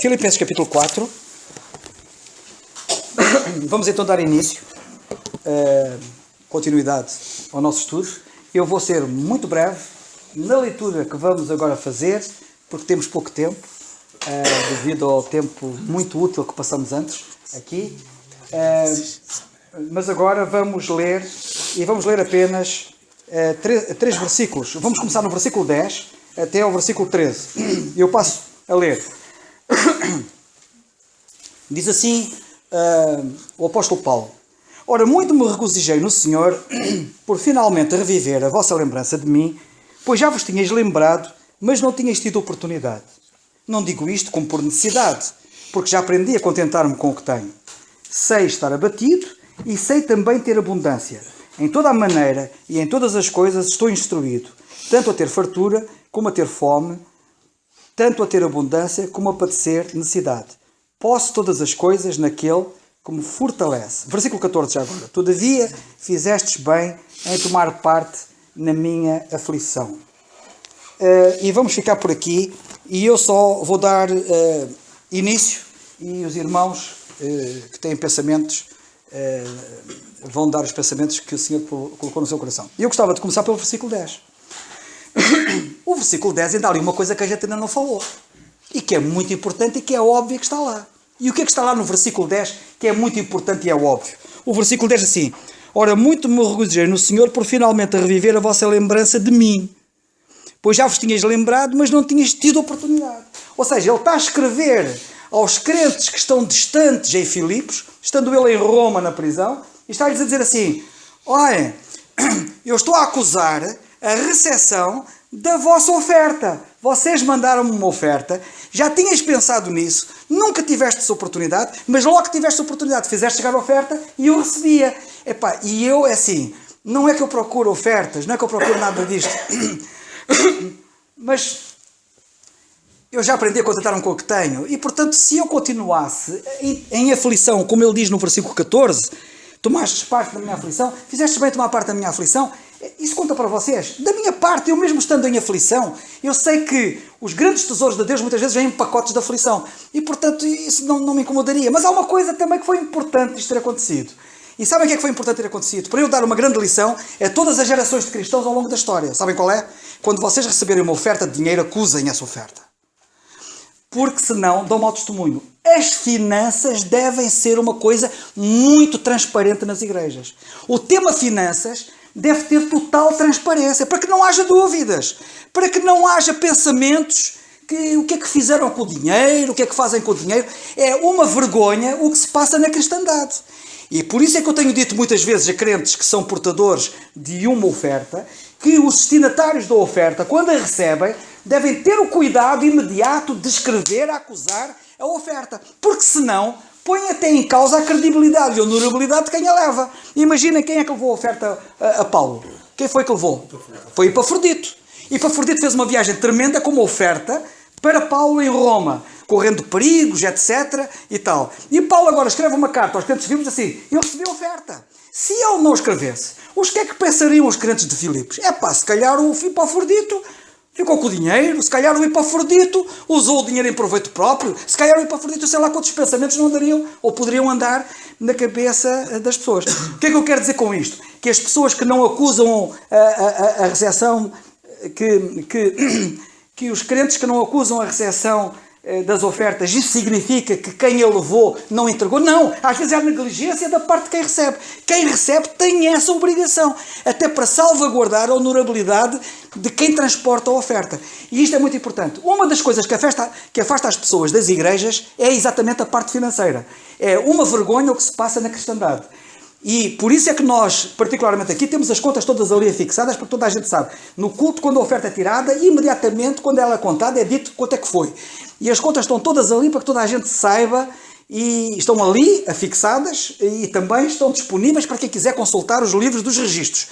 Filipenses capítulo 4. Vamos então dar início, continuidade ao nosso estudo. Eu vou ser muito breve na leitura que vamos agora fazer, porque temos pouco tempo, devido ao tempo muito útil que passamos antes aqui. Mas agora vamos ler, e vamos ler apenas três versículos. Vamos começar no versículo 10 até ao versículo 13. Eu passo a ler. Diz assim o apóstolo Paulo: Ora, muito me regozijei no Senhor por finalmente reviver a vossa lembrança de mim, pois já vos tinhais lembrado, mas não tinhais tido oportunidade. Não digo isto como por necessidade, porque já aprendi a contentar-me com o que tenho. Sei estar abatido e sei também ter abundância. Em toda a maneira e em todas as coisas estou instruído, tanto a ter fartura como a ter fome, tanto a ter abundância como a padecer necessidade. Posso todas as coisas naquele que me fortalece. Versículo 14 já agora. Todavia fizestes bem em tomar parte na minha aflição. E vamos ficar por aqui, e eu só vou dar início, e os irmãos que têm pensamentos vão dar os pensamentos que o Senhor colocou no seu coração. E eu gostava de começar pelo versículo 10. O versículo 10 ainda há ali uma coisa que a gente ainda não falou, e que é muito importante e que é óbvio que está lá. E o que é que está lá no versículo 10 que é muito importante e é óbvio? O versículo 10 diz assim: Ora, muito me regozijei no Senhor por finalmente reviver a vossa lembrança de mim, pois já vos tinhas lembrado, mas não tinhas tido oportunidade. Ou seja, ele está a escrever aos crentes que estão distantes em Filipos, estando ele em Roma na prisão, e está-lhes a dizer assim: olhem, eu estou a acusar a recepção da vossa oferta. Vocês mandaram-me uma oferta, já tinhas pensado nisso, nunca tiveste essa oportunidade, mas logo que tiveste a oportunidade, fizeste chegar a oferta e eu recebia. Epá, e eu, é assim, não é que eu procuro ofertas, não é que eu procuro nada disto, mas eu já aprendi a contentar-me com o que tenho, e portanto, se eu continuasse em aflição, como ele diz no versículo 14, tomastes parte da minha aflição, fizeste bem tomar parte da minha aflição, isso conta para vocês. Da minha parte, eu mesmo estando em aflição, eu sei que os grandes tesouros de Deus muitas vezes vêm em pacotes de aflição, e portanto isso não me incomodaria. Mas há uma coisa também que foi importante isto ter acontecido. E sabem o que é que foi importante ter acontecido? Para eu dar uma grande lição a todas as gerações de cristãos ao longo da história. Sabem qual é? Quando vocês receberem uma oferta de dinheiro, acusem essa oferta, porque senão dão mau testemunho. As finanças devem ser uma coisa muito transparente nas igrejas. O tema finanças deve ter total transparência, para que não haja dúvidas, para que não haja pensamentos que o que é que fizeram com o dinheiro, o que é que fazem com o dinheiro. É uma vergonha o que se passa na cristandade. E por isso é que eu tenho dito muitas vezes a crentes que são portadores de uma oferta, que os destinatários da oferta, quando a recebem, devem ter o cuidado imediato de escrever, a acusar a oferta, porque senão põe até em causa a credibilidade e a honorabilidade de quem a leva. Imaginem quem é que levou a oferta a Paulo. Quem foi que levou? Foi Epafrodito. Epafrodito fez uma viagem tremenda com uma oferta para Paulo em Roma, correndo perigos, etc. e tal. E Paulo agora escreve uma carta aos crentes de Filipos assim: eu recebi a oferta. Se ele não escrevesse, os que é que pensariam os crentes de Filipos? Se calhar o Epafrodito ficou com o dinheiro, se calhar o Epafrodito usou o dinheiro em proveito próprio, se calhar o Epafrodito, sei lá quantos pensamentos não andariam ou poderiam andar na cabeça das pessoas. O que é que eu quero dizer com isto? Que as pessoas que não acusam a recepção, que os crentes que não acusam a recepção das ofertas, isso significa que quem a levou não entregou? Não, às vezes é a negligência da parte de quem recebe. Quem recebe tem essa obrigação, até para salvaguardar a honorabilidade de quem transporta a oferta. E isto é muito importante. Uma das coisas que afasta as pessoas das igrejas é exatamente a parte financeira. É uma vergonha o que se passa na cristandade. E por isso é que nós, particularmente aqui, temos as contas todas ali fixadas, porque toda a gente sabe. No culto, quando a oferta é tirada, imediatamente, quando ela é contada, é dito quanto é que foi. E as contas estão todas ali para que toda a gente saiba, e estão ali fixadas, e também estão disponíveis para quem quiser consultar os livros dos registros.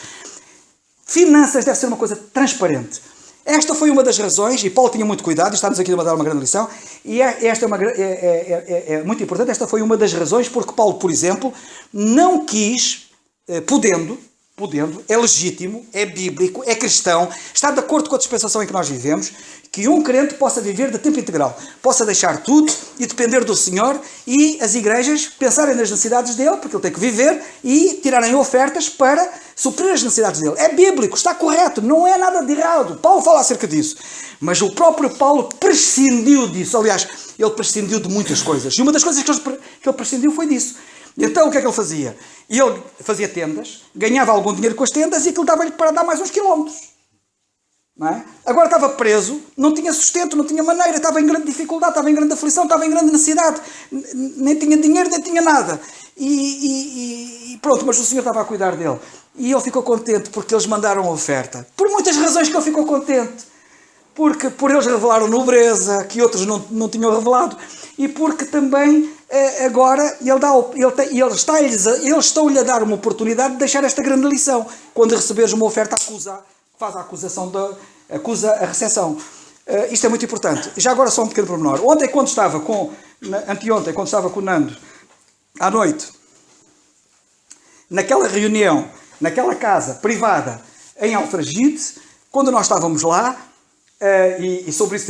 Finanças deve ser uma coisa transparente. Esta foi uma das razões, e Paulo tinha muito cuidado, e está-nos aqui a dar uma grande lição, e esta é muito importante. Esta foi uma das razões porque Paulo, por exemplo, não quis, podendo, podendo, é legítimo, é bíblico, é cristão, está de acordo com a dispensação em que nós vivemos, que um crente possa viver de tempo integral, possa deixar tudo e depender do Senhor, e as igrejas pensarem nas necessidades dele, porque ele tem que viver, e tirarem ofertas para suprir as necessidades dele. É bíblico, está correto, não é nada de errado. Paulo fala acerca disso. Mas o próprio Paulo prescindiu disso. Aliás, ele prescindiu de muitas coisas. E uma das coisas que ele prescindiu foi disso. Então o que é que ele fazia? Ele fazia tendas, ganhava algum dinheiro com as tendas e aquilo dava-lhe para dar mais uns quilómetros. Não é? Agora estava preso, não tinha sustento, não tinha maneira, estava em grande dificuldade, estava em grande aflição, estava em grande necessidade, nem tinha dinheiro, nem tinha nada. E pronto, mas o Senhor estava a cuidar dele. E ele ficou contente porque eles mandaram a oferta. Por muitas razões que ele ficou contente. Porque por eles revelaram nobreza, que outros não tinham revelado. E porque também agora eles estão-lhe a dar uma oportunidade de deixar esta grande lição. Quando receberes uma oferta, faz a acusação, acusa a recepção. Isto é muito importante. Já agora só um pequeno pormenor. Anteontem, quando estava com o Nando, à noite, naquela reunião, naquela casa privada em Alfragide, quando nós estávamos lá, e sobre isso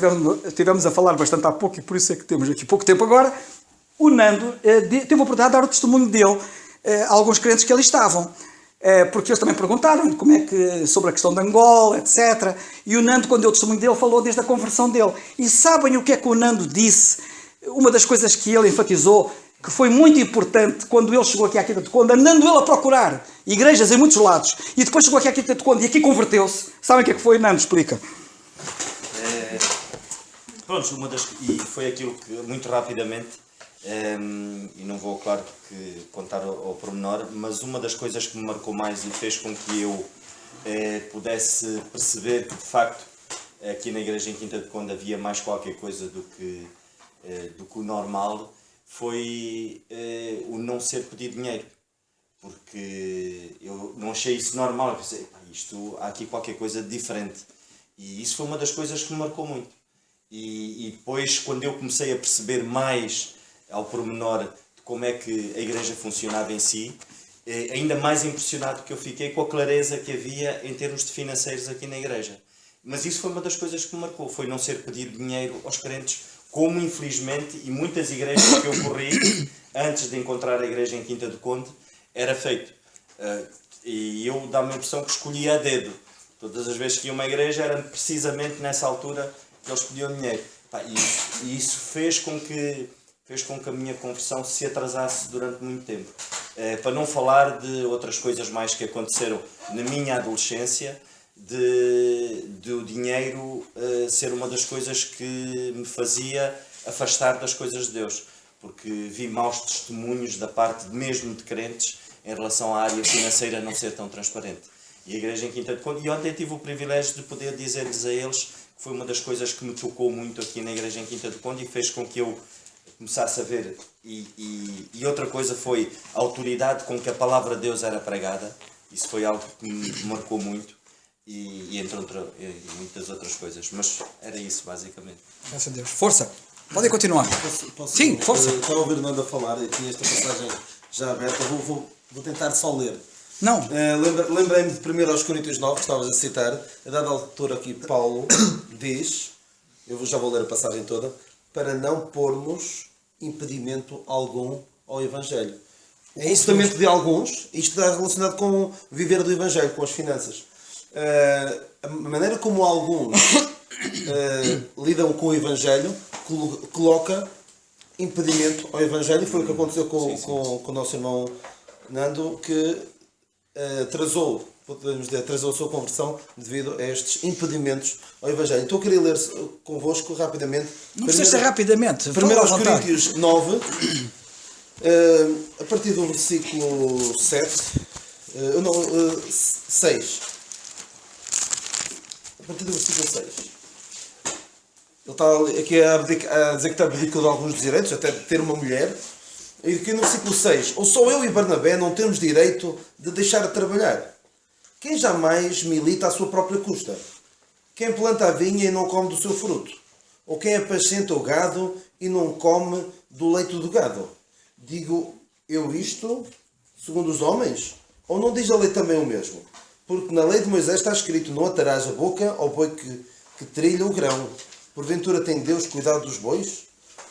tivemos a falar bastante há pouco, e por isso é que temos aqui pouco tempo agora, o Nando teve a oportunidade de dar o testemunho dele a alguns crentes que ali estavam. Porque eles também perguntaram sobre a questão de Angola, etc. E o Nando, quando deu o testemunho dele, falou desde a conversão dele. E sabem o que é que o Nando disse? Uma das coisas que ele enfatizou, que foi muito importante quando ele chegou aqui à Quinta de Conde, andando ele a procurar igrejas em muitos lados, e depois chegou aqui à Quinta de Conde e aqui converteu-se. Sabem o que é que foi? Nando, explica. Pronto, e foi aquilo que, muito rapidamente, e não vou, claro, que contar ao pormenor, mas uma das coisas que me marcou mais e fez com que eu pudesse perceber que, de facto, aqui na igreja em Quinta de Conde havia mais qualquer coisa do que o normal, foi o não ser pedir dinheiro. Porque eu não achei isso normal. Eu pensei, há aqui qualquer coisa de diferente. E isso foi uma das coisas que me marcou muito. E depois, quando eu comecei a perceber mais ao pormenor de como é que a igreja funcionava em si, ainda mais impressionado que eu fiquei com a clareza que havia em termos de financeiros aqui na igreja. Mas isso foi uma das coisas que me marcou, foi não ser pedir dinheiro aos crentes, como infelizmente, e muitas igrejas que eu corri, antes de encontrar a igreja em Quinta do Conde, era feito. E eu dá-me a impressão que escolhia a dedo. Todas as vezes que ia a uma igreja, era precisamente nessa altura que eles pediam dinheiro. E isso fez com que a minha conversão se atrasasse durante muito tempo. Para não falar de outras coisas mais que aconteceram na minha adolescência, de o dinheiro ser uma das coisas que me fazia afastar das coisas de Deus. Porque vi maus testemunhos da parte mesmo de crentes em relação à área financeira não ser tão transparente. E a igreja em Quinta de Conde, e ontem tive o privilégio de poder dizer-lhes a eles que foi uma das coisas que me tocou muito aqui na igreja em Quinta de Conde e fez com que eu começasse a ver. E outra coisa foi a autoridade com que a palavra de Deus era pregada. Isso foi algo que me marcou muito. E entre muitas outras coisas. Mas era isso, basicamente. Graças a Deus. Força! Podem continuar. Posso, Sim, força. Estava a ouvir o Nando a falar e tinha esta passagem já aberta. Vou tentar só ler. Não. Lembrei-me de 1 Coríntios 9, que estavas a citar. A dada altura aqui, Paulo diz, eu já vou ler a passagem toda, para não pormos impedimento algum ao Evangelho. É instrumentos de alguns, isto está relacionado com viver do Evangelho, com as finanças. A maneira como alguns lidam com o Evangelho coloca impedimento ao Evangelho, e foi o que aconteceu com o nosso irmão Nando, que atrasou a sua conversão devido a estes impedimentos ao Evangelho. Então eu queria ler convosco rapidamente. Não precisa ser rapidamente. 1 Coríntios 9, a partir do versículo 6. A partir do versículo 6. Ele está aqui a dizer que está abdicado de alguns direitos, até de ter uma mulher. E aqui no versículo 6. Ou só eu e Barnabé não temos direito de deixar de trabalhar? Quem jamais milita à sua própria custa? Quem planta a vinha e não come do seu fruto? Ou quem apascenta o gado e não come do leite do gado? Digo eu isto segundo os homens? Ou não diz a lei também o mesmo? Porque na lei de Moisés está escrito: não atarás a boca ao boi que trilha o grão. Porventura tem Deus cuidado dos bois?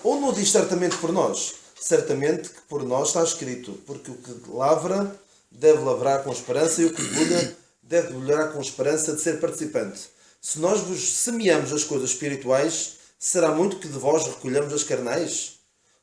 Ou não diz certamente por nós? Certamente que por nós está escrito: porque o que lavra deve lavrar com esperança, e o que debulha deve debulhar com esperança de ser participante. Se nós vos semeamos as coisas espirituais, será muito que de vós recolhamos as carnais?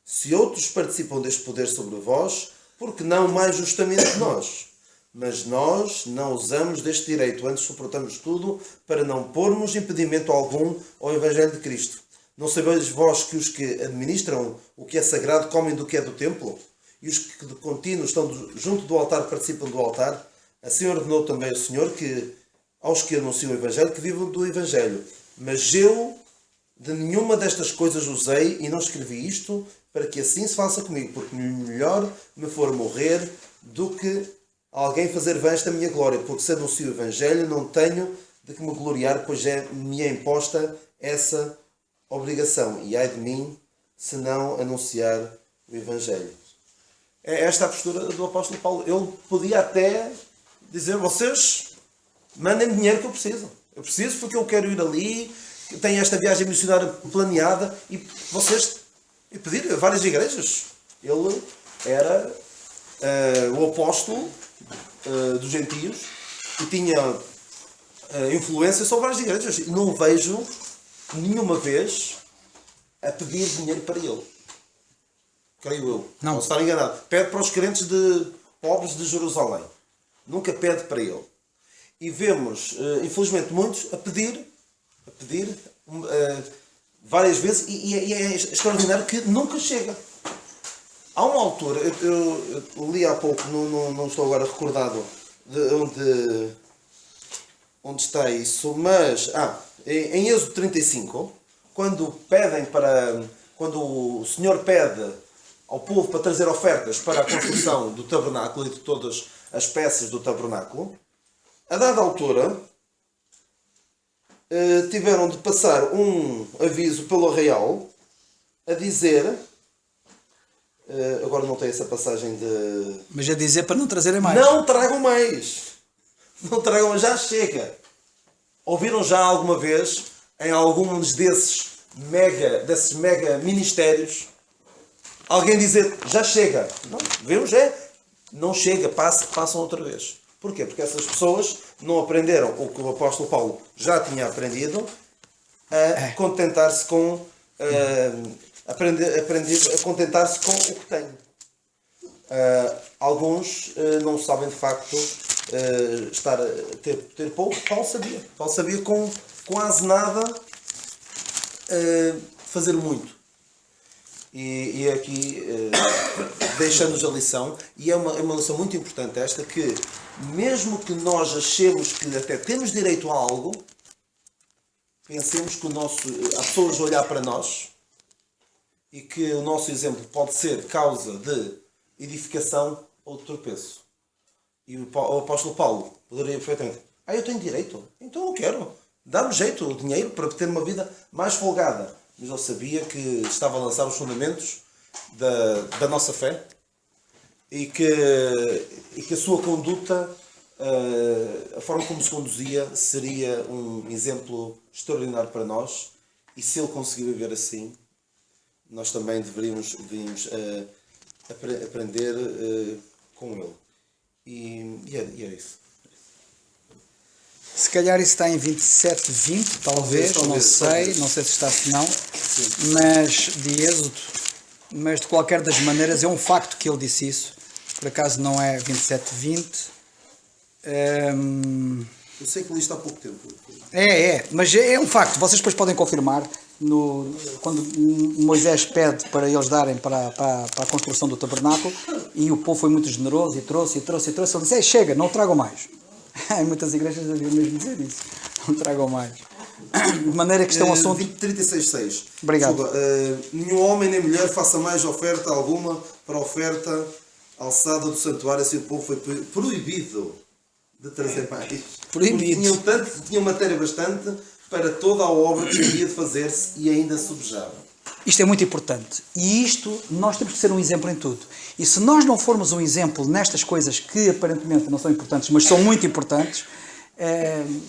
Se outros participam deste poder sobre vós, por que não mais justamente nós? Mas nós não usamos deste direito, antes suportamos tudo para não pormos impedimento algum ao Evangelho de Cristo. Não sabeis vós que os que administram o que é sagrado comem do que é do templo? E os que de contínuo estão junto do altar participam do altar? Assim ordenou também o Senhor que aos que anunciam o Evangelho que vivam do Evangelho. Mas eu de nenhuma destas coisas usei e não escrevi isto para que assim se faça comigo, porque melhor me for morrer do que alguém fazer vã esta minha glória, porque se anuncio o Evangelho não tenho de que me gloriar, pois me é imposta essa obrigação. E ai de mim se não anunciar o Evangelho. É esta a postura do apóstolo Paulo. Ele podia até dizer: vocês mandem dinheiro que eu preciso. Eu preciso porque eu quero ir ali, tenho esta viagem missionária planeada, e vocês... E pedir a várias igrejas. Ele era o apóstolo dos gentios e tinha influência sobre várias igrejas. E não vejo nenhuma vez a pedir dinheiro para ele. Creio eu. Não. Posso estar enganado. Pede para os crentes pobres de Jerusalém. Nunca pede para ele. E vemos, infelizmente, muitos a pedir várias vezes, e é extraordinário que nunca chega. Há uma altura, eu li há pouco, não estou agora recordado de onde está isso, mas em Êxodo 35, quando o Senhor pede ao povo para trazer ofertas para a construção do tabernáculo e de todas as peças do tabernáculo, a dada altura tiveram de passar um aviso pelo arraial a dizer, agora não tem essa passagem de... Mas a dizer para não trazerem mais. Não tragam mais! Não tragam mais, já chega! Ouviram já alguma vez, em alguns desses mega ministérios, alguém dizer: já chega? Não, vemos, não chega, passam outra vez. Porquê? Porque essas pessoas não aprenderam o que o apóstolo Paulo já tinha aprendido, a contentar-se com aprender a contentar-se com o que têm. Alguns não sabem de facto ter pouco. Paulo sabia com quase nada fazer muito. E aqui deixa-nos a lição, e é uma lição muito importante esta, que mesmo que nós achemos que até temos direito a algo, pensemos que há pessoas a olhar para nós e que o nosso exemplo pode ser causa de edificação ou de tropeço. E o apóstolo Paulo poderia perfeitamente: eu tenho direito, então eu quero, dá-me jeito, o dinheiro para ter uma vida mais folgada. Mas ele sabia que estava a lançar os fundamentos da nossa fé e que a sua conduta, a forma como se conduzia, seria um exemplo extraordinário para nós. E se ele conseguir viver assim, nós também deveríamos aprender com ele. E é isso. Se calhar isso está em 27:20, talvez, não sei se está, se não, mas de Êxodo, mas de qualquer das maneiras é um facto que ele disse isso, por acaso não é 27:20. Eu sei que li isto há pouco tempo. Mas é um facto, vocês depois podem confirmar, quando Moisés pede para eles darem para a construção do tabernáculo, e o povo foi muito generoso e trouxe, ele disse: chega, não tragam mais. Em muitas igrejas deviam mesmo dizer isso. Não tragam mais. De maneira que isto é um assunto... 36:6. Obrigado. Desculpa, nenhum homem nem mulher faça mais oferta alguma para a oferta alçada do santuário, assim o povo foi proibido de trazer mais. Proibido. Tinham matéria bastante para toda a obra que havia de fazer-se e ainda sobejavam. Isto é muito importante. E isto, nós temos que ser um exemplo em tudo. E se nós não formos um exemplo nestas coisas que aparentemente não são importantes, mas são muito importantes,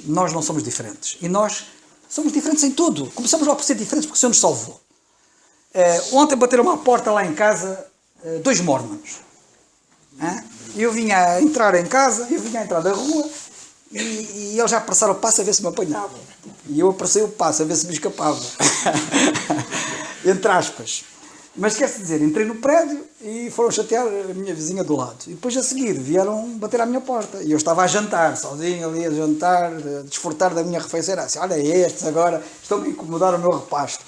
nós não somos diferentes. E nós somos diferentes em tudo. Começamos logo por ser diferentes porque o Senhor nos salvou. Ontem bateram à porta lá em casa 2 mórmonos. Eu vinha a entrar em casa, eu vinha a entrar da rua e eles já passaram o passo a ver se me apanhavam. E eu apressei o passo a ver se me escapava. Entre aspas. Mas quer-se dizer, entrei no prédio e foram chatear a minha vizinha do lado. E depois a seguir vieram bater à minha porta. E eu estava a jantar, sozinho ali a jantar, a desfrutar da minha refeição. Assim, olha estes agora, estão a incomodar o meu repasto.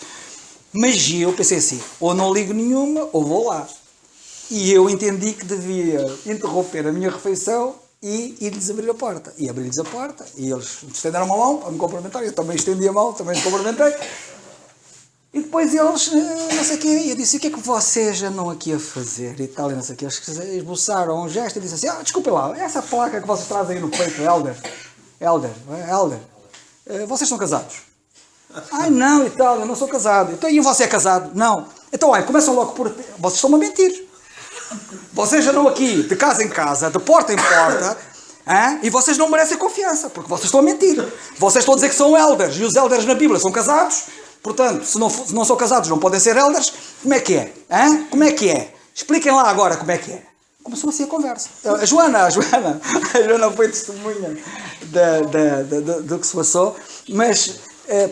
Mas eu pensei assim, ou não ligo nenhuma, ou vou lá. E eu entendi que devia interromper a minha refeição e ir-lhes abrir a porta. E abri-lhes a porta, e eles estenderam a mão para me cumprimentar, eu também estendi a mão, também me cumprimentei. E depois eles, não sei o quê, eu disse, o que é que vocês andam aqui a fazer? E tal, e não sei o quê. Eles esboçaram um gesto e disse assim, desculpem lá, essa placa que vocês trazem aí no peito, Elder, vocês são casados? Ai não, e tal, eu não sou casado. Então, e você é casado? Não. Então, olha, começam logo por... Vocês estão a mentir. Vocês andam aqui de casa em casa, de porta em porta, e vocês não merecem confiança, porque vocês estão a mentir. Vocês estão a dizer que são elders, e os elders na Bíblia são casados, portanto, se não são casados não podem ser elders. Como é que é? Como é que é? Expliquem lá agora como é que é. Começou assim a conversa. A Joana foi testemunha do que se passou, mas,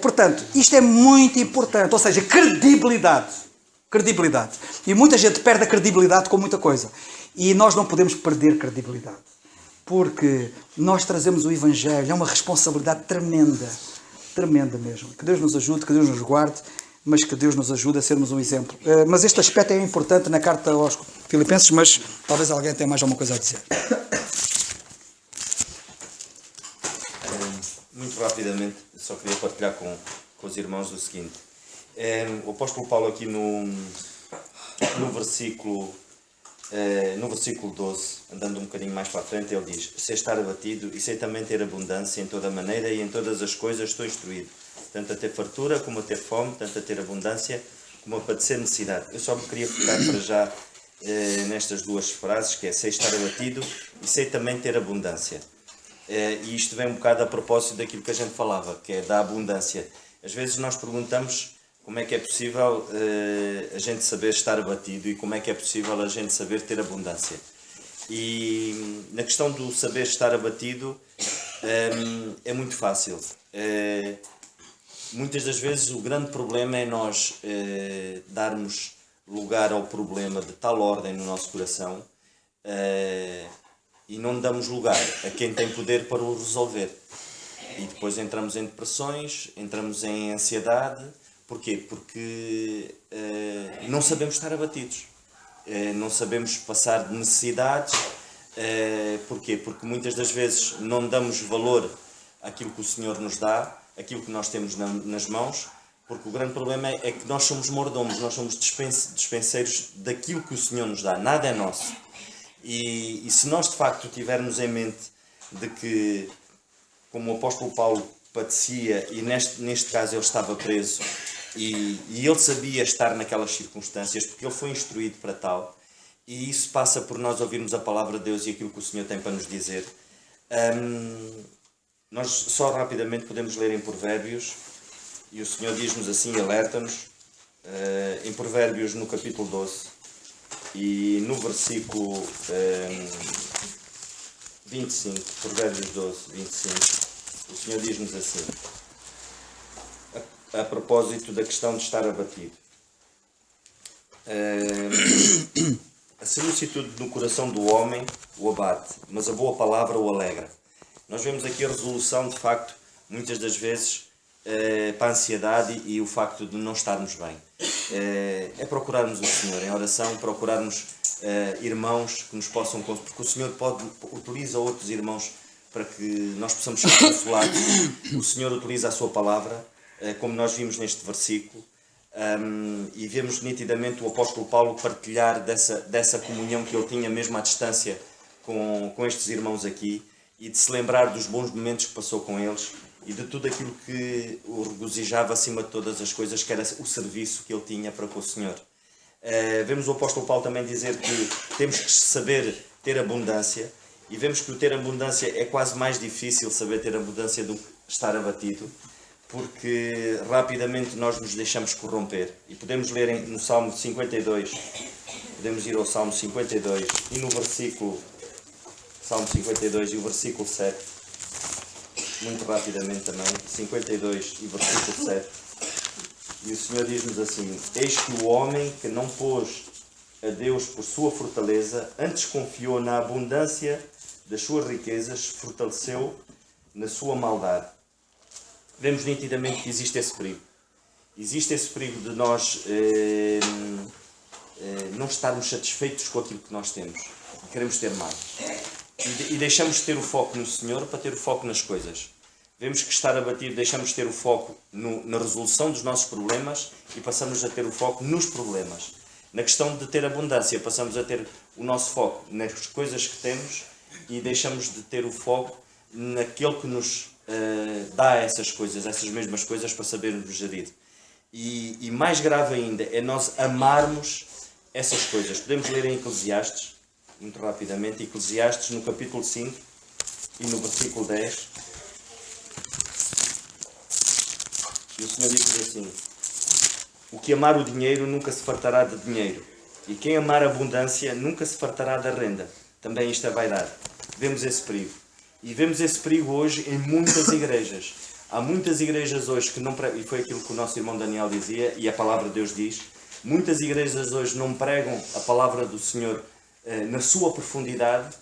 portanto, isto é muito importante, ou seja, credibilidade. E muita gente perde a credibilidade com muita coisa. E nós não podemos perder credibilidade. Porque nós trazemos o Evangelho, é uma responsabilidade tremenda. Tremenda mesmo. Que Deus nos ajude, que Deus nos guarde, mas que Deus nos ajude a sermos um exemplo. Mas este aspecto é importante na carta aos Filipenses, mas talvez alguém tenha mais alguma coisa a dizer. Muito rapidamente, só queria partilhar com os irmãos o seguinte. O apóstolo Paulo aqui no versículo 12, andando um bocadinho mais para a frente, ele diz: sei estar abatido e sei também ter abundância em toda maneira e em todas as coisas estou instruído, tanto a ter fartura como a ter fome, tanto a ter abundância como a padecer necessidade. Eu só me queria focar para já nestas duas frases, que é sei estar abatido e sei também ter abundância. E isto vem um bocado a propósito daquilo que a gente falava, que é da abundância. Às vezes nós perguntamos como é que é possível a gente saber estar abatido e como é que é possível a gente saber ter abundância. E na questão do saber estar abatido é muito fácil. Muitas das vezes o grande problema é nós darmos lugar ao problema de tal ordem no nosso coração e não damos lugar a quem tem poder para o resolver. E depois entramos em depressões, entramos em ansiedade. Porquê? Porque não sabemos estar abatidos, não sabemos passar de necessidades. Porquê? Porque muitas das vezes não damos valor àquilo que o Senhor nos dá, aquilo que nós temos nas mãos, porque o grande problema é que nós somos mordomos, nós somos dispenseiros daquilo que o Senhor nos dá, nada é nosso. E se nós de facto tivermos em mente de que, como o apóstolo Paulo padecia, e neste caso ele estava preso, e ele sabia estar naquelas circunstâncias, porque ele foi instruído para tal, e isso passa por nós ouvirmos a palavra de Deus e aquilo que o Senhor tem para nos dizer. Nós só rapidamente podemos ler em Provérbios, e o Senhor diz-nos assim, alerta-nos, em Provérbios no capítulo 12, e no versículo 25, Provérbios 12, 25, o Senhor diz-nos assim, a propósito da questão de estar abatido. A solicitude no coração do homem o abate, mas a boa palavra o alegra. Nós vemos aqui a resolução, de facto, muitas das vezes, para a ansiedade e o facto de não estarmos bem. É procurarmos o Senhor em oração, procurarmos irmãos que nos possam... Porque o Senhor utiliza outros irmãos para que nós possamos ser consolados. O Senhor utiliza a sua palavra, como nós vimos neste versículo, e vemos nitidamente o apóstolo Paulo partilhar dessa comunhão que ele tinha mesmo à distância com estes irmãos aqui, e de se lembrar dos bons momentos que passou com eles, e de tudo aquilo que o regozijava acima de todas as coisas, que era o serviço que ele tinha para com o Senhor. Vemos o apóstolo Paulo também dizer que temos que saber ter abundância, e vemos que o ter abundância é quase mais difícil saber ter abundância do que estar abatido, porque rapidamente nós nos deixamos corromper. E podemos ler no Salmo 52, podemos ir ao Salmo 52 e no versículo, Salmo 52 e o versículo 7, muito rapidamente também, 52 e versículo 7, e o Senhor diz-nos assim: eis que o homem que não pôs a Deus por sua fortaleza, antes confiou na abundância das suas riquezas, fortaleceu na sua maldade. Vemos nitidamente que existe esse perigo. Existe esse perigo de nós não estarmos satisfeitos com aquilo que nós temos. Queremos ter mais. E deixamos de ter o foco no Senhor para ter o foco nas coisas. Vemos que estar abatido, deixamos de ter o foco na resolução dos nossos problemas e passamos a ter o foco nos problemas. Na questão de ter abundância, passamos a ter o nosso foco nas coisas que temos e deixamos de ter o foco naquele que nos dá essas coisas, essas mesmas coisas, para sabermos gerir. E mais grave ainda é nós amarmos essas coisas. Podemos ler em Eclesiastes, muito rapidamente, Eclesiastes no capítulo 5 e no versículo 10. E o Senhor diz assim: o que amar o dinheiro nunca se fartará de dinheiro, e quem amar a abundância nunca se fartará da renda. Também isto é vaidade. Vemos esse perigo. E vemos esse perigo hoje em muitas igrejas. Há muitas igrejas hoje que não pregam, e foi aquilo que o nosso irmão Daniel dizia, e a palavra de Deus diz, muitas igrejas hoje não pregam a palavra do Senhor na sua profundidade,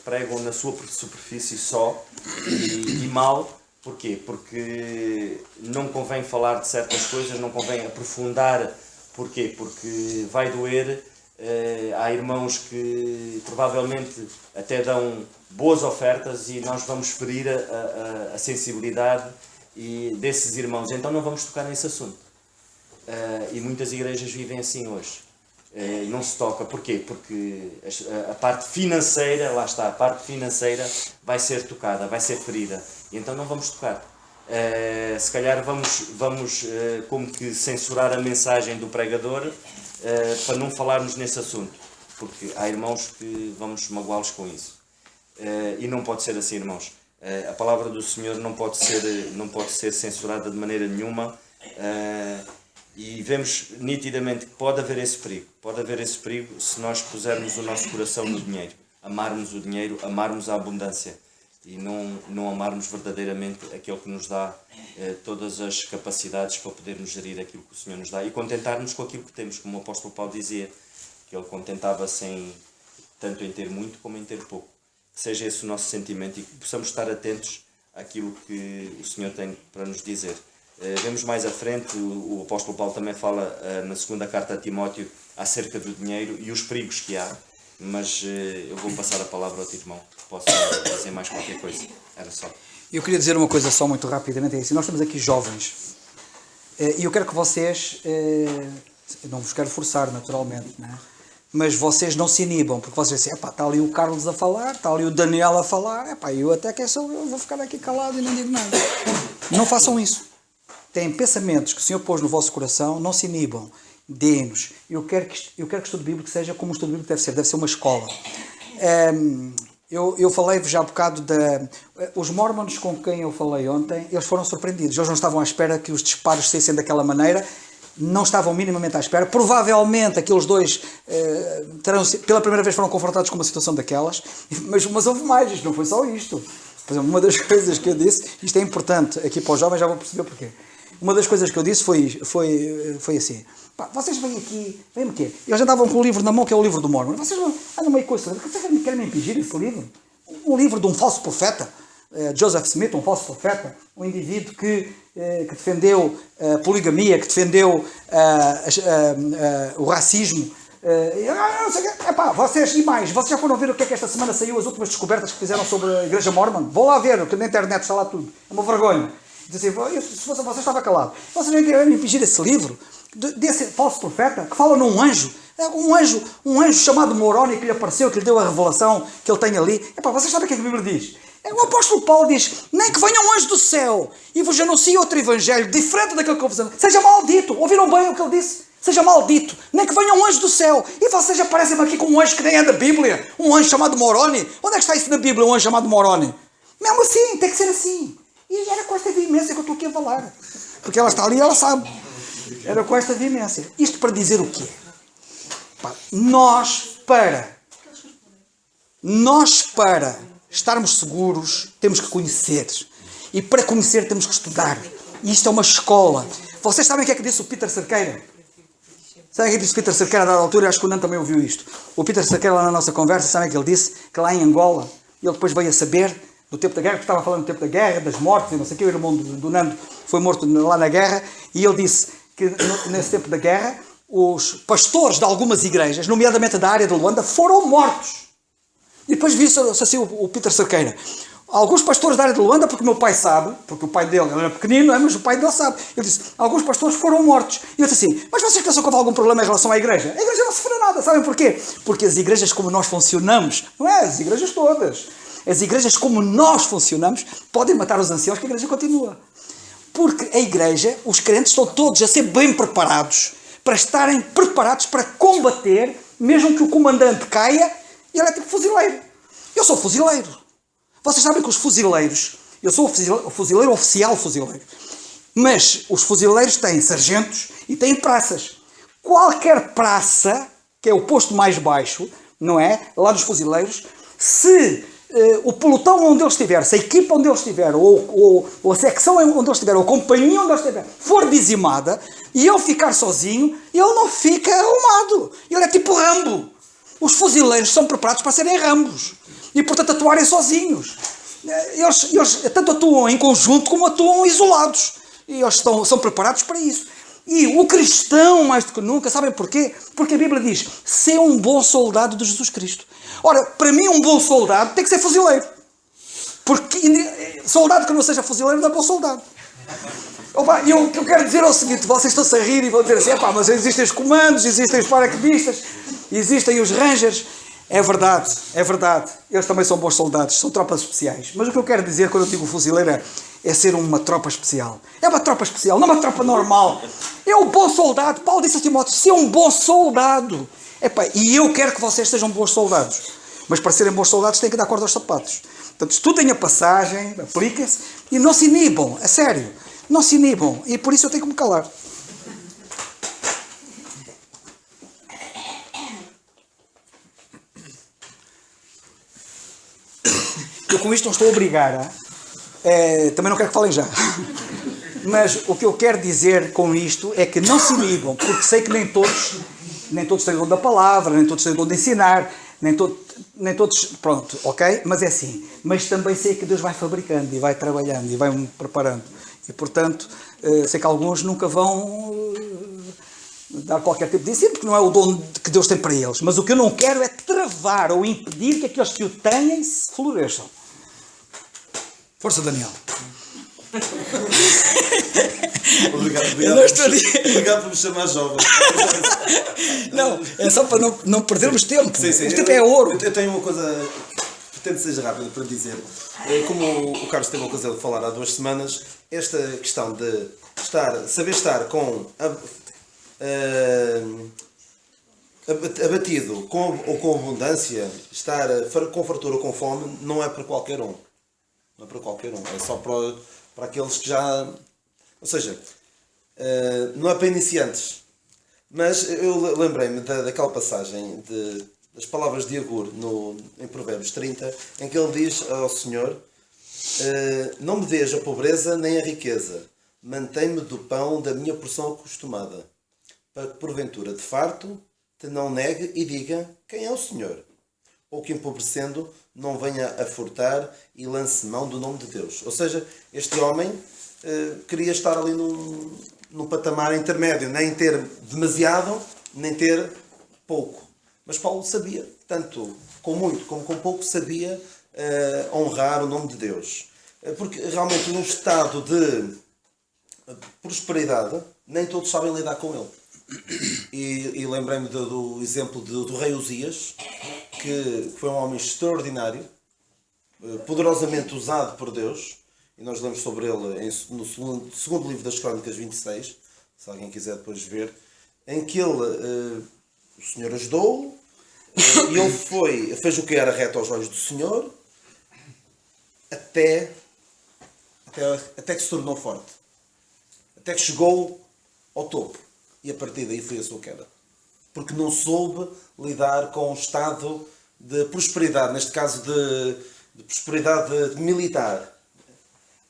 pregam na sua superfície só, e mal. Porquê? Porque não convém falar de certas coisas, não convém aprofundar. Porquê? Porque vai doer. Há irmãos que provavelmente até dão boas ofertas e nós vamos ferir a sensibilidade desses irmãos. Então não vamos tocar nesse assunto. E muitas igrejas vivem assim hoje. Não se toca. Porquê? Porque a parte financeira, lá está, a parte financeira vai ser tocada, vai ser ferida. E então não vamos tocar. Se calhar vamos como que censurar a mensagem do pregador para não falarmos nesse assunto. Porque há irmãos que vamos magoá-los com isso. E não pode ser assim, irmãos. A palavra do Senhor não pode ser censurada de maneira nenhuma. E vemos nitidamente que pode haver esse perigo se nós pusermos o nosso coração no dinheiro, amarmos o dinheiro, amarmos a abundância e não amarmos verdadeiramente aquele que nos dá todas as capacidades para podermos gerir aquilo que o Senhor nos dá e contentar-nos com aquilo que temos, como o apóstolo Paulo dizia, que ele contentava-se tanto em ter muito como em ter pouco. Que seja esse o nosso sentimento e que possamos estar atentos àquilo que o Senhor tem para nos dizer. Vemos mais à frente, o apóstolo Paulo também fala na segunda carta a Timóteo acerca do dinheiro e os perigos que há, mas eu vou passar a palavra ao teu irmão, que possa dizer mais qualquer coisa. Era só. Eu queria dizer uma coisa só muito rapidamente, é assim, nós estamos aqui jovens e eu quero que vocês, não vos quero forçar naturalmente, não é? Mas vocês não se inibam, porque vocês dizem, está ali o Carlos a falar, está ali o Daniel a falar, eu até que eu vou ficar aqui calado e não digo nada. Não façam isso. Têm pensamentos que o Senhor pôs no vosso coração, não se inibam, dê-nos. Eu quero que o estudo bíblico seja como o estudo bíblico deve ser uma escola. Eu falei-vos já há bocado os mormons com quem eu falei ontem, eles foram surpreendidos, eles não estavam à espera que os disparos saíssem daquela maneira, não estavam minimamente à espera, provavelmente aqueles dois pela primeira vez foram confrontados com uma situação daquelas, mas houve mais, isto não foi só isto. Por exemplo, uma das coisas que eu disse, isto é importante aqui para os jovens, já vão perceber porquê. Uma das coisas que eu disse foi assim, vocês vêm aqui, vêm o quê? Eles já andavam com o livro na mão, que é o livro do Mormon, vocês andam meio com isso, vocês querem me impingir esse livro? Um livro de um falso profeta, Joseph Smith, um falso profeta, um indivíduo que defendeu a poligamia, que defendeu o racismo. Vocês já foram ver o que é que esta semana saiu, as últimas descobertas que fizeram sobre a Igreja Mormon? Vão lá ver, porque na internet está lá tudo. É uma vergonha. Diz assim, se fosse você estava calado. Vocês não querem impingir esse livro desse falso profeta que fala num anjo. Um anjo chamado Moroni que lhe apareceu, que lhe deu a revelação que ele tem ali. Vocês sabem o que é que a Bíblia diz? O apóstolo Paulo diz, nem que venha um anjo do céu e vos anuncie outro evangelho diferente daquele que eu vos anuncio. Seja maldito. Ouviram bem o que ele disse? Seja maldito. Nem que venha um anjo do céu. E vocês aparecem-me aqui com um anjo que nem é da Bíblia. Um anjo chamado Moroni. Onde é que está isso na Bíblia, um anjo chamado Moroni? Mesmo assim, tem que ser assim. E era com esta veemência que eu estou aqui a falar. Porque ela está ali e ela sabe. Era com esta veemência. Isto para dizer o quê? Nós para estarmos seguros, temos que conhecer. E para conhecer temos que estudar. E isto é uma escola. Vocês sabem o que é que disse o Peter Cerqueira? Sabem o que disse o Peter Cerqueira a dada altura? Acho que o Nando também ouviu isto. O Peter Cerqueira lá na nossa conversa, sabem o que ele disse? Que lá em Angola, ele depois veio a saber do tempo da guerra, porque estava falando do tempo da guerra, das mortes, e não sei o que, o irmão do Nando foi morto lá na guerra, e ele disse que nesse tempo da guerra, os pastores de algumas igrejas, nomeadamente da área de Luanda, foram mortos. E depois viu-se assim o Peter Cerqueira. Alguns pastores da área de Luanda, porque o meu pai sabe, porque o pai dele era pequenino, mas o pai dele sabe. Ele disse, alguns pastores foram mortos. E eu disse assim, mas vocês pensam que houve algum problema em relação à igreja? A igreja não sofreu nada, sabem porquê? Porque as igrejas como nós funcionamos, não é as igrejas todas, as igrejas como nós funcionamos, podem matar os anciãos que a igreja continua. Porque a igreja, os crentes estão todos a ser bem preparados, para estarem preparados para combater, mesmo que o comandante caia, e ele é tipo fuzileiro. Eu sou fuzileiro. Vocês sabem que os fuzileiros, eu sou o fuzileiro oficial fuzileiro, mas os fuzileiros têm sargentos e têm praças. Qualquer praça, que é o posto mais baixo, não é? Lá dos fuzileiros, se o pelotão onde ele estiver, se a equipa onde ele estiver, ou a secção onde ele estiver, ou a companhia onde ele estiver, for dizimada, e ele ficar sozinho, ele não fica arrumado. Ele é tipo Rambo. Os fuzileiros são preparados para serem Rambos. E, portanto, atuarem sozinhos. Eles tanto atuam em conjunto como atuam isolados. E eles são preparados para isso. E o cristão, mais do que nunca, sabem porquê? Porque a Bíblia diz, ser um bom soldado de Jesus Cristo. Ora, para mim, um bom soldado tem que ser fuzileiro. Porque soldado que não seja fuzileiro não é bom soldado. Opa, e o que eu quero dizer é o seguinte, vocês estão-se a rir e vão dizer assim, mas existem os comandos, existem os paraquedistas, existem os rangers. É verdade, eles também são bons soldados, são tropas especiais. Mas o que eu quero dizer quando eu digo fuzileiro é ser uma tropa especial. É uma tropa especial, não uma tropa normal. É um bom soldado. Paulo disse a Timóteo, ser um bom soldado. E eu quero que vocês sejam bons soldados. Mas para serem bons soldados têm que dar corda aos sapatos. Portanto, estudem a passagem, apliquem-se e não se inibam, a sério. Não se inibam. E por isso eu tenho que me calar. Eu com isto não estou a obrigar, também não quero que falem já. Mas o que eu quero dizer com isto é que não se inibam, porque sei que nem todos têm o dom da palavra, nem todos têm o dom de ensinar, nem todos, pronto, ok? Mas é assim. Mas também sei que Deus vai fabricando e vai trabalhando e vai me preparando. E, portanto, sei que alguns nunca vão dar qualquer tipo de ensino, porque não é o dom que Deus tem para eles. Mas o que eu não quero é travar ou impedir que aqueles que o têm se floresçam. Força, Daniel. Obrigado por me chamar jovem. Não, é só para não perdermos tempo. Sim. O tempo é ouro. Eu tenho uma coisa, pretendo que seja rápida para dizer. Como o Carlos teve a ocasião de falar há 2 semanas, esta questão de saber estar com abatido ou com abundância, estar com fartura ou com fome, não é para qualquer um. Não é para qualquer um. É só para aqueles que já... Ou seja, não é para iniciantes. Mas eu lembrei-me daquela passagem das palavras de Agur em Provérbios 30, em que ele diz ao Senhor, não me dês a pobreza nem a riqueza, mantém-me do pão da minha porção acostumada, para que porventura de farto te não negue e diga quem é o Senhor, ou que empobrecendo não venha a furtar e lance mão do nome de Deus. Ou seja, este homem queria estar ali num patamar intermédio, nem ter demasiado, nem ter pouco. Mas Paulo sabia, tanto com muito como com pouco, sabia honrar o nome de Deus. Porque realmente num estado de prosperidade, nem todos sabem lidar com ele. E lembrei-me do exemplo do rei Uzias, que foi um homem extraordinário, poderosamente usado por Deus, e nós lemos sobre ele no segundo livro das Crónicas 26, se alguém quiser depois ver, em que o Senhor ajudou-o, e ele fez o que era reto aos olhos do Senhor, até que se tornou forte. Até que chegou ao topo. E a partir daí foi a sua queda. Porque não soube lidar com um estado de prosperidade, neste caso de prosperidade militar.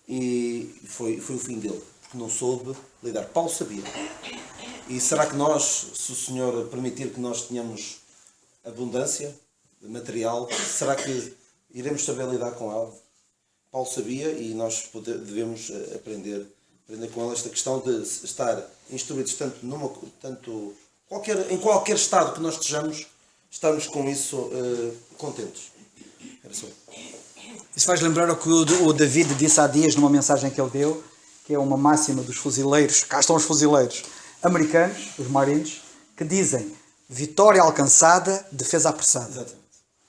E foi o fim dele. Porque não soube lidar. Paulo sabia. E será que nós, se o Senhor permitir que nós tenhamos abundância material, será que iremos saber lidar com ela? Paulo sabia e nós devemos aprender com ela esta questão de estar instruídos em qualquer estado que nós estejamos, estarmos com isso contentes. Era só. Isso faz lembrar o que o David disse há dias numa mensagem que ele deu, que é uma máxima dos fuzileiros, cá estão os fuzileiros americanos, os marines, que dizem: vitória alcançada, defesa apressada. Exatamente.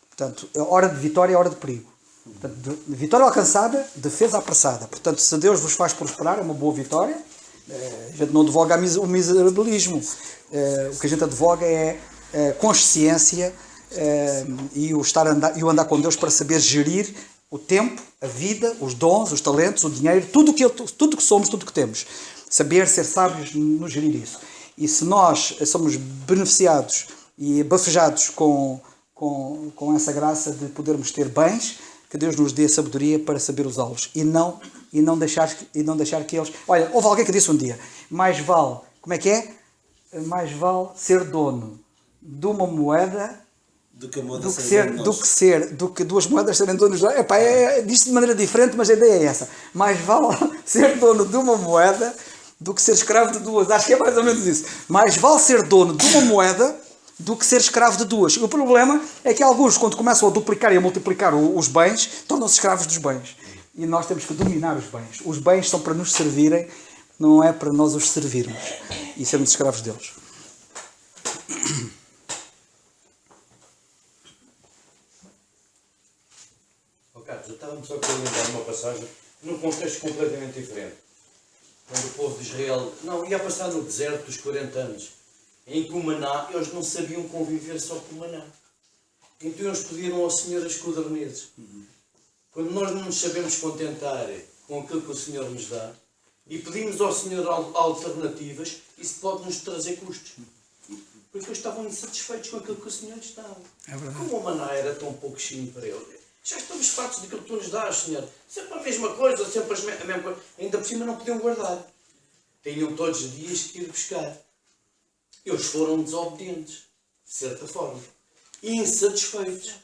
Portanto, hora de vitória é hora de perigo. Portanto, vitória alcançada, defesa apressada. Portanto, se Deus vos faz prosperar, é uma boa vitória. A gente não advoga o miserabilismo. O que a gente advoga é consciência e o andar com Deus para saber gerir o tempo, a vida, os dons, os talentos, o dinheiro, tudo que somos, tudo que temos. Saber ser sábios no gerir isso. E se nós somos beneficiados e bafejados com essa graça de podermos ter bens, que Deus nos dê sabedoria para saber usá-los e não deixar que eles... Olha, houve alguém que disse um dia, mais vale, como é que é? Mais vale ser dono de uma moeda do que duas moedas serem donos de... Diz-se de maneira diferente, mas a ideia é essa. Mais vale ser dono de uma moeda do que ser escravo de duas. Acho que é mais ou menos isso. Mais vale ser dono de uma moeda do que ser escravo de duas. O problema é que alguns, quando começam a duplicar e a multiplicar os bens, tornam-se escravos dos bens. E nós temos que dominar os bens. Os bens são para nos servirem, não é para nós os servirmos e sermos escravos deles. Carlos, eu estava-me só a lembrar uma passagem num contexto completamente diferente. Quando o povo de Israel ia passar no deserto dos 40 anos, em que o maná, eles não sabiam conviver só com o maná. Então eles pediram ao Senhor as codornizes. Quando nós não nos sabemos contentar com aquilo que o Senhor nos dá e pedimos ao Senhor alternativas, isso pode nos trazer custos. Porque eles estavam insatisfeitos com aquilo que o Senhor lhes dava. É verdade. Como o maná era tão pouquinho para eles. Já estamos fartos daquilo que tu nos dás, Senhor. Sempre a mesma coisa, sempre a mesma coisa. Ainda por cima não podiam guardar. Tinham todos os dias que ir buscar. Eles foram desobedientes, de certa forma. E insatisfeitos.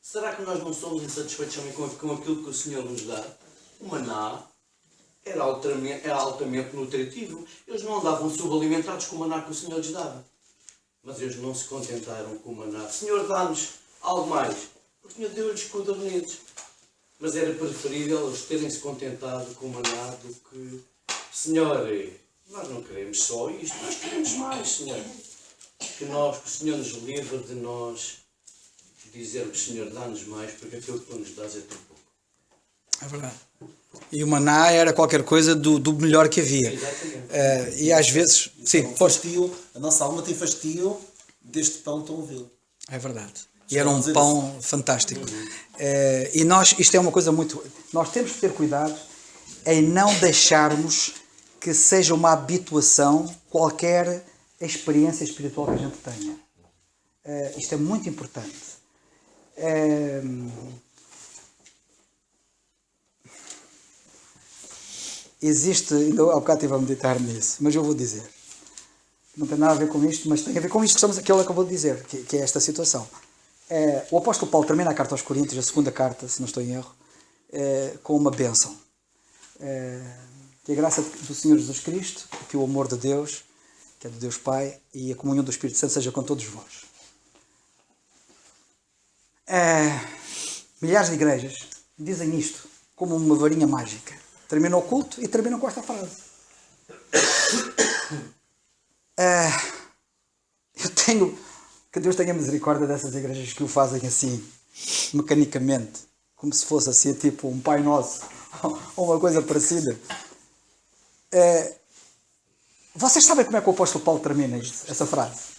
Será que nós não somos insatisfeitos também com aquilo que o Senhor nos dá? O maná era altamente nutritivo. Eles não andavam subalimentados com o maná que o Senhor lhes dava. Mas eles não se contentaram com o maná. Senhor, dá-nos algo mais. O Senhor deu-lhes codornizes. Mas era preferível eles terem-se contentado com o maná do que... Senhor, nós não queremos só isto, nós queremos mais, Senhor. Que o Senhor nos livre de nós dizermos, Senhor, dá-nos mais, porque aquilo que tu nos dás é tão pouco. É verdade. E o maná era qualquer coisa do melhor que havia. Exatamente. E às vezes... Sim, Fastio, a nossa alma tem fastio deste pão tão vil. É verdade. E era um pão fantástico. E isto é uma coisa muito... Nós temos que ter cuidado em não deixarmos que seja uma habituação qualquer experiência espiritual que a gente tenha. Isto é muito importante. Existe... Ainda há bocado estive a meditar nisso, mas eu vou dizer. Não tem nada a ver com isto, mas tem a ver com isto que ele acabou de dizer, que é esta situação. O apóstolo Paulo termina a carta aos Coríntios, a segunda carta, se não estou em erro, com uma bênção. Que a graça do Senhor Jesus Cristo, que o amor de Deus, que é do Deus Pai, e a comunhão do Espírito Santo seja com todos vós. Milhares de igrejas dizem isto como uma varinha mágica. Terminam o culto e terminam com esta frase. Que Deus tenha misericórdia dessas igrejas que o fazem assim, mecanicamente. como se fosse assim, tipo um Pai Nosso, ou uma coisa parecida. Vocês sabem como é que o apóstolo Paulo termina essa frase?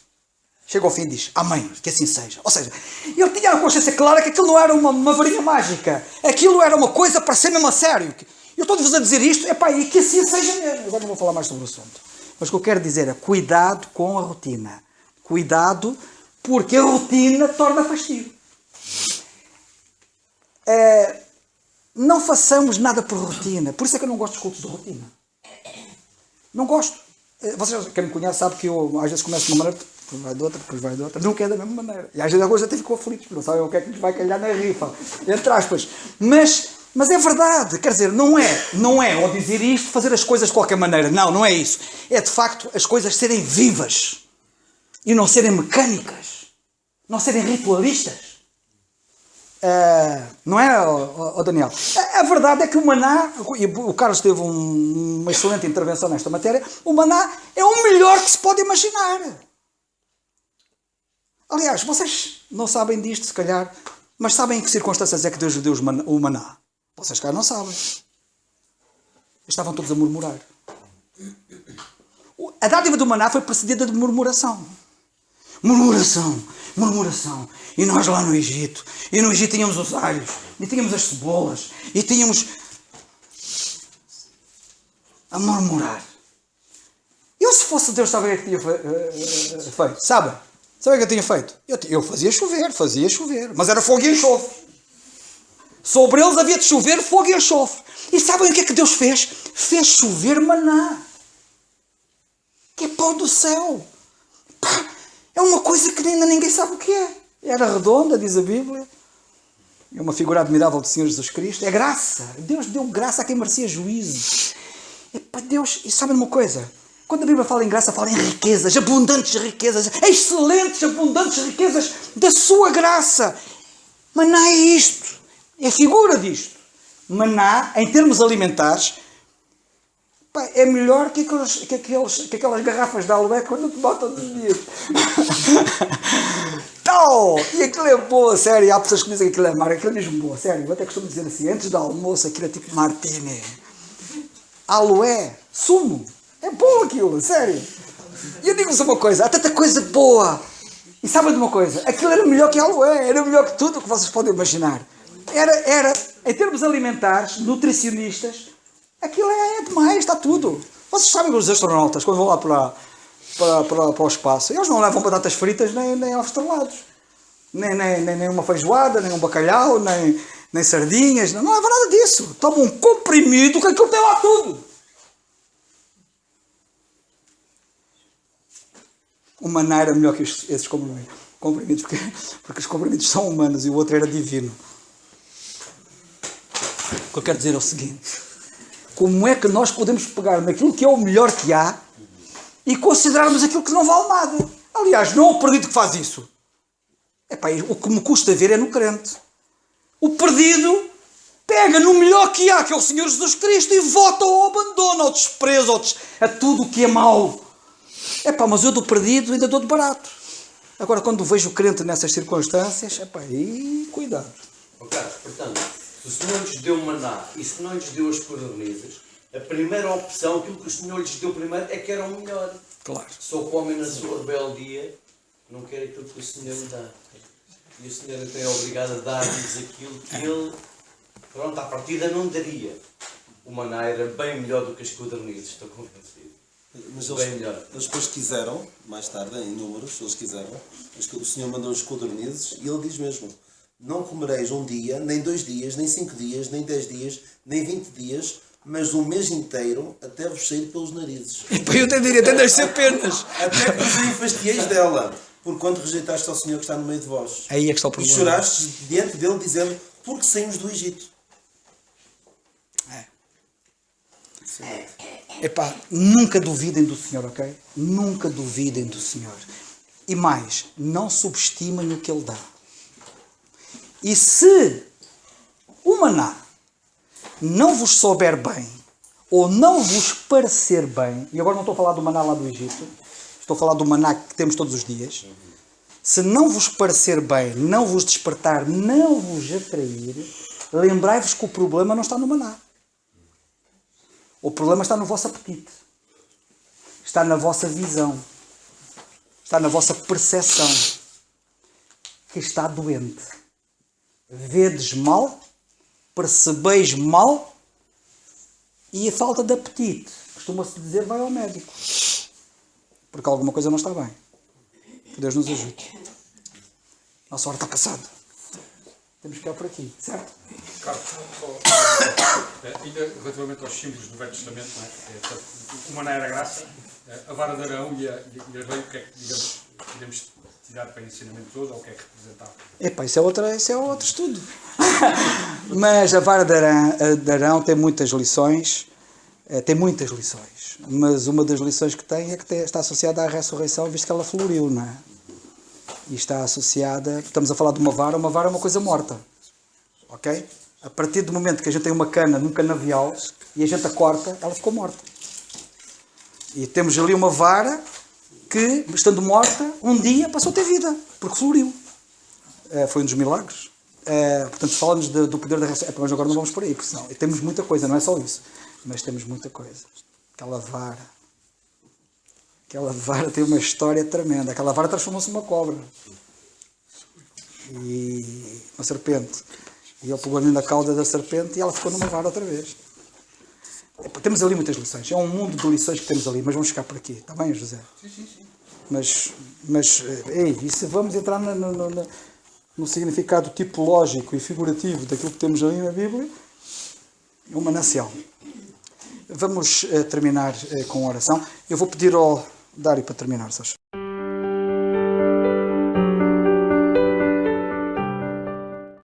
Chega ao fim e diz, amém, que assim seja. Ou seja, ele tinha a consciência clara que aquilo não era uma varinha mágica. Aquilo era uma coisa para ser mesmo a sério. Eu estou-vos a dizer isto, e que assim seja mesmo. Agora não vou falar mais sobre o assunto. Mas o que eu quero dizer é, cuidado com a rotina. Cuidado, porque a rotina torna fastio. Não façamos nada por rotina. Por isso é que eu não gosto dos cultos de rotina. Não gosto. Vocês, quem me conhece sabe que eu às vezes começo de uma maneira, depois vai de outra, depois vai de outra. Nunca é da mesma maneira. E às vezes alguns até ficam aflitos, não sabem o que é que nos vai calhar na rifa. Entre aspas. Mas é verdade. Quer dizer, não é ao dizer isto fazer as coisas de qualquer maneira. Não é isso. É de facto as coisas serem vivas. E não serem mecânicas. Não serem ritualistas. Não é, Daniel? A verdade é que o maná, e o Carlos teve uma excelente intervenção nesta matéria, o maná é o melhor que se pode imaginar. Aliás, vocês não sabem disto, se calhar, mas sabem em que circunstâncias é que Deus deu o maná? Vocês, calhar, não sabem. Estavam todos a murmurar. A dádiva do maná foi precedida de murmuração. Murmuração. E nós lá no Egito. E no Egito tínhamos os alhos. E tínhamos as cebolas. E tínhamos... a murmurar. Eu, se fosse Deus, sabia o que tinha feito. Sabem o que eu tinha feito? Eu fazia chover. Mas era fogo e enxofre. Sobre eles havia de chover fogo e enxofre. E sabem o que é que Deus fez? Fez chover maná. Que é pão do céu. Pá, é uma coisa que ainda ninguém sabe o que é. Era redonda, diz a Bíblia. É uma figura admirável do Senhor Jesus Cristo. É graça. Deus deu graça a quem merecia juízo. Deus, e sabem uma coisa? Quando a Bíblia fala em graça, fala em riquezas, abundantes riquezas, excelentes, abundantes riquezas da sua graça. Maná é isto. É figura disto. Maná, em termos alimentares, é melhor que aquelas garrafas de aloé quando te botam todos os dias. E aquilo é boa, sério. Há pessoas que dizem que aquilo é amargo. Aquilo é mesmo boa, sério. Eu até costumo dizer assim, antes do almoço, aquilo é tipo martini. Aloé, sumo. É bom aquilo, sério. E eu digo-vos uma coisa, há tanta coisa boa. E sabem de uma coisa? Aquilo era melhor que aloé, era melhor que tudo o que vocês podem imaginar. Era em termos alimentares, nutricionistas, aquilo é demais, está tudo. Vocês sabem que os astronautas, quando vão lá para o espaço, eles não levam batatas fritas nem ovos estrelados. Nem uma feijoada, nem um bacalhau, nem sardinhas, não leva nada disso. Tomam um comprimido que aquilo tem lá tudo. O maná era melhor que esses comprimidos, porque os comprimidos são humanos e o outro era divino. O que eu quero dizer é o seguinte: como é que nós podemos pegar naquilo que é o melhor que há e considerarmos aquilo que não vale nada? Aliás, não é o perdido que faz isso. O que me custa ver é no crente. O perdido pega no melhor que há, que é o Senhor Jesus Cristo, e vota ao abandono, ao desprezo, a tudo o que é mau. Mas eu dou perdido e ainda dou de barato. Agora, quando vejo o crente nessas circunstâncias, aí cuidado. Carlos, portanto, se o Senhor lhes deu maná e se não lhes deu as codornizes, a primeira opção, aquilo que o Senhor lhes deu primeiro, é que era o melhor. Claro. Só que o homem, na sua rebeldia, não quer aquilo que o Senhor lhe dá. E o Senhor então é obrigado a dar-lhes aquilo que ele, à partida, não daria. O maná era bem melhor do que as codornizes, estou convencido. Mas eles depois quiseram, mais tarde, em números, eles quiseram, o Senhor mandou os codornizes e ele diz mesmo: não comereis um dia, nem 2 dias, nem 5 dias, nem 10 dias, nem 20 dias, mas um mês inteiro, até vos sair pelos narizes. Eu até diria, até descer penas. Até que vos enfastieis dela, porquanto rejeitaste ao Senhor que está no meio de vós. Aí é que está o E problema. choraste diante dele, dizendo: porque saímos do Egito. Nunca duvidem do Senhor, ok? Nunca duvidem do Senhor. E mais, não subestimem o que Ele dá. E se o maná não vos souber bem, ou não vos parecer bem, e agora não estou a falar do maná lá do Egito, estou a falar do maná que temos todos os dias, se não vos parecer bem, não vos despertar, não vos atrair, Lembrai-vos que o problema não está no maná. O problema está no vosso apetite. Está na vossa visão. Está na vossa percepção. Que está doente. Vedes mal, percebeis mal e a falta de apetite. Costuma-se dizer, vai ao médico. Porque alguma coisa não está bem. Que Deus nos ajude. Nossa hora está passando. Temos que ir por aqui, certo? Carlos, ainda relativamente aos símbolos do Velho Testamento, não é? O maná era graça, a vara de Arão e a lei, o que é que, digamos, podemos tirar para ensinamento hoje, ou o que é que representava? Epá, isso é outro estudo. Mas a vara de Arão tem muitas lições. Mas uma das lições que tem é que está associada à ressurreição, visto que ela floriu, não é? E está associada, estamos a falar de uma vara é uma coisa morta. Ok? A partir do momento que a gente tem uma cana num canavial e a gente a corta, ela ficou morta. E temos ali uma vara que, estando morta, um dia passou a ter vida, porque floriu. Foi um dos milagres. Portanto, falamos do poder da ressurreição. Mas agora não vamos por aí, porque senão, temos muita coisa, não é só isso. Mas temos muita coisa. Aquela vara tem uma história tremenda. Aquela vara transformou-se numa cobra. E uma serpente. E ele pegou ali na cauda da serpente e ela ficou numa vara outra vez. Temos ali muitas lições. É um mundo de lições que temos ali, mas vamos ficar por aqui. Está bem, José? Sim. Mas e se vamos entrar no significado tipológico e figurativo daquilo que temos ali na Bíblia, é um manancial. Vamos terminar com a oração. Eu vou pedir ao Dário para terminar, Sérgio.